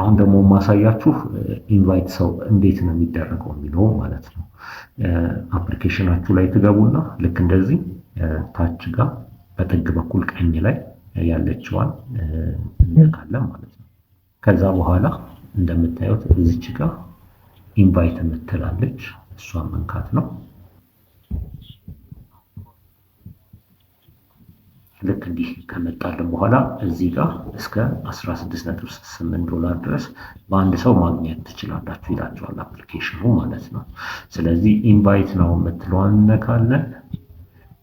አሁን ደግሞ ማሳያችሁ ኢንቫይት ሰው እንዴት ነው የሚደረገው የሚለው ማለት ነው። አፕሊኬሽናችሁ ላይ ትገቡና ልክ እንደዚህ ታች ጋር በጥግ በኩል ቀኝ ላይ ያለችዋን እንነካለን ማለት ነው። ከዛ በኋላ እንደምታዩት እዚች ጋር ኢንቫይት የምትላለች እሷን መንካት ነው። ልክ እንዲህ ከመጣልን በኋላ እዚህ ጋር እስከ 16.8 ዶላር ድረስ በአንድ ሰው ማግኘት ትችላላችሁ ይላችኋል አፕሊኬሽኑ ማለት ነው። ስለዚህ ኢንቫይት ነው የምትለዋን እንነካለን።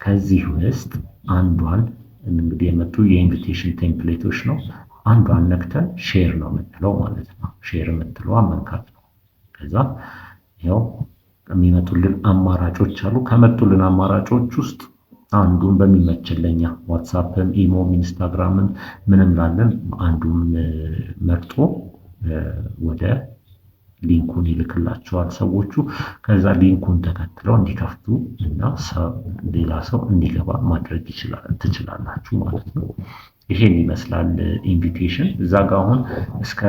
ከዚህ ውስጥ አንዷን እንግዲህ የመጡ የኢንቪቴሽን ቴምፕሌቶች ነው። አንዷን ነክተን ሼር ነው የምትለው ማለት ነው። ሼር የምትለዋን መንካት ነው። ከዛ ያው የሚመጡልን አማራጮች አሉ። ከመጡልን አማራጮች ውስጥ አንዱን በሚመችለኛ ዋትስአፕም፣ ኢሞም፣ ኢንስታግራምም ምንም ላለን አንዱን መርጦ ወደ ሊንኩን ይልክላቸዋል ሰዎቹ። ከዛ ሊንኩን ተከትለው እንዲከፍቱ እና ሌላ ሰው እንዲገባ ማድረግ ትችላላችሁ ማለት ነው። ይሄን ይመስላል ኢንቪቴሽን። እዛ ጋር አሁን እስከ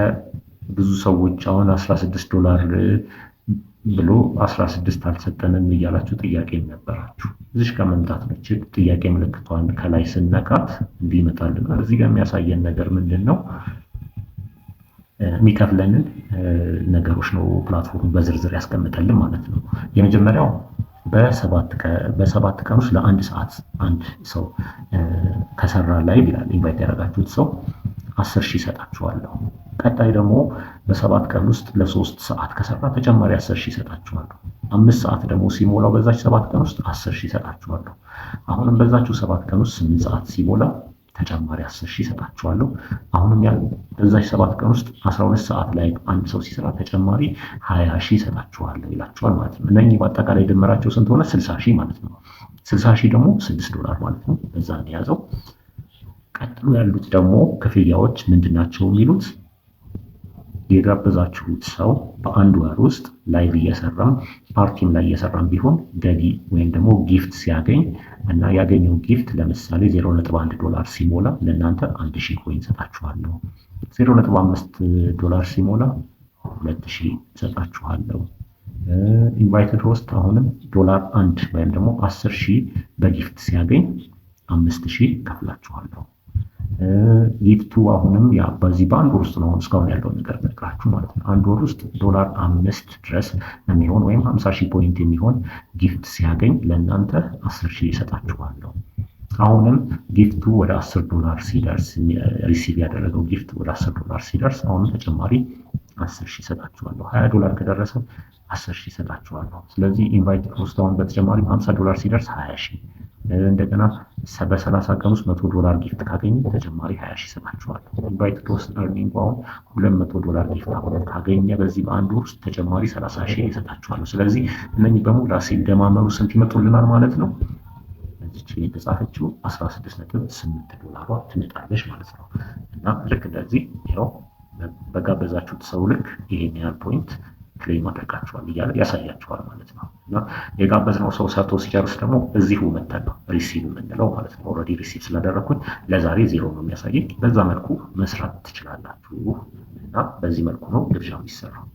ብዙ ሰዎች አሁን 16 ዶላር ብሎ 16 አልሰጠንም እያላችሁ ጥያቄ ነበራችሁ። እዚህ ጋር መምጣት ነው። ጥያቄ ምልክቷን ከላይ ስነካት እንዲመጣልናል። እዚህ ጋር የሚያሳየን ነገር ምንድን ነው? የሚከፍለንን ነገሮች ነው ፕላትፎርሙ በዝርዝር ያስቀምጠልን ማለት ነው። የመጀመሪያው በሰባት ቀን ውስጥ ለአንድ ሰዓት አንድ ሰው ከሰራ ላይ ይላል ኢንቫይት ያደረጋችሁት ሰው 10,000 ይሰጣችኋለሁ። ቀጣይ ደግሞ በ7 ቀን ውስጥ ለ3 ሰዓት ከሰራ ተጨማሪ 10,000 ይሰጣችኋለሁ። 5 ሰዓት ደግሞ ሲሞላው በዛች 7 ቀን ውስጥ 10,000 ይሰጣችኋለሁ። አሁንም በዛችሁ 7 ቀን ውስጥ 8 ሰዓት ሲሞላ ተጨማሪ 10,000 ይሰጣችኋለሁ። አሁንም በዛች 7 ቀን ውስጥ 12 ሰዓት ላይ አንድ ሰው ሲሰራ ተጨማሪ 20,000 ይሰጣችኋለሁ ይላችኋል ማለት ነው። እነኚህ በአጠቃላይ ድምራቸው ስንት ሆነ? 60,000 ማለት ነው። 60,000 ደግሞ 6 ዶላር ማለት ነው። በዛ ነው የያዘው። ቀጥሎ ያሉት ደግሞ ክፍያዎች ምንድናቸው የሚሉት የጋበዛችሁት ሰው በአንድ ወር ውስጥ ላይቭ እየሰራም ፓርቲም ላይ እየሰራም ቢሆን ገቢ ወይም ደግሞ ጊፍት ሲያገኝ እና ያገኘው ጊፍት ለምሳሌ 0.1 ዶላር ሲሞላ ለእናንተ 1,000 ኮይን ሰጣችኋለሁ። 0.5 ዶላር ሲሞላ 2,000 ሰጣችኋለሁ። ኢንቫይትድ ሆስት አሁንም ዶላር 1 ወይም ደግሞ 10,000 በጊፍት ሲያገኝ 5,000 ከፍላችኋለሁ። ጊፍቱ አሁንም ያ በዚህ በአንድ ወር ውስጥ ነው እስካሁን ያለው ነገር ነግራችሁ ማለት ነው። አንድ ወር ውስጥ ዶላር 5 ድረስ የሚሆን ወይም 50,000 ፖይንት የሚሆን ጊፍት ሲያገኝ ለእናንተ 10,000 ይሰጣችኋለሁ። አሁንም ጊፍቱ ወደ 10 ዶላር ሲደርስ ሪሲቭ ያደረገው ጊፍት ወደ 10 ዶላር ሲደርስ አሁንም ተጨማሪ 10,000 ይሰጣችኋለሁ። 20 ዶላር ከደረሰ 10,000 ይሰጣችኋለሁ። ስለዚህ ኢንቫይት ሆስት አሁን በተጨማሪ 50 ዶላር ሲደርስ 20,000 እንደገና በ30 ቀን ውስጥ 100 ዶላር ጊፍት ካገኘ ተጨማሪ 20,000 ይሰጣችኋለሁ። ኢንቫይት ሆስት እርኒንግ አሁን 200 ዶላር ጊፍት አሁን ካገኘ በዚህ በአንድ ወር ውስጥ ተጨማሪ 30,000 ይሰጣችኋለሁ። ስለዚህ እነኚህ በሙሉ ሲደማመሩ ስንት ይመጡልናል ማለት ነው? እዚች የተጻፈችው 16.8 ዶላሯ ትመጣለች ማለት ነው። እና ልክ እንደዚህ ያው በጋበዛችሁት ሰው ልክ ይሄን ያህል ፖይንት ክሌም አድርጋችኋል እያለ ያሳያችኋል ማለት ነው። እና የጋበዝነው ሰው ሰርቶ ሲጨርስ ደግሞ እዚሁ መተን ነው ሪሲቭ የምንለው ማለት ነው። ኦልሬዲ ሪሲቭ ስላደረኩኝ ለዛሬ 0 ነው የሚያሳየኝ። በዛ መልኩ መስራት ትችላላችሁ እና በዚህ መልኩ ነው ግብዣ የሚሰራው።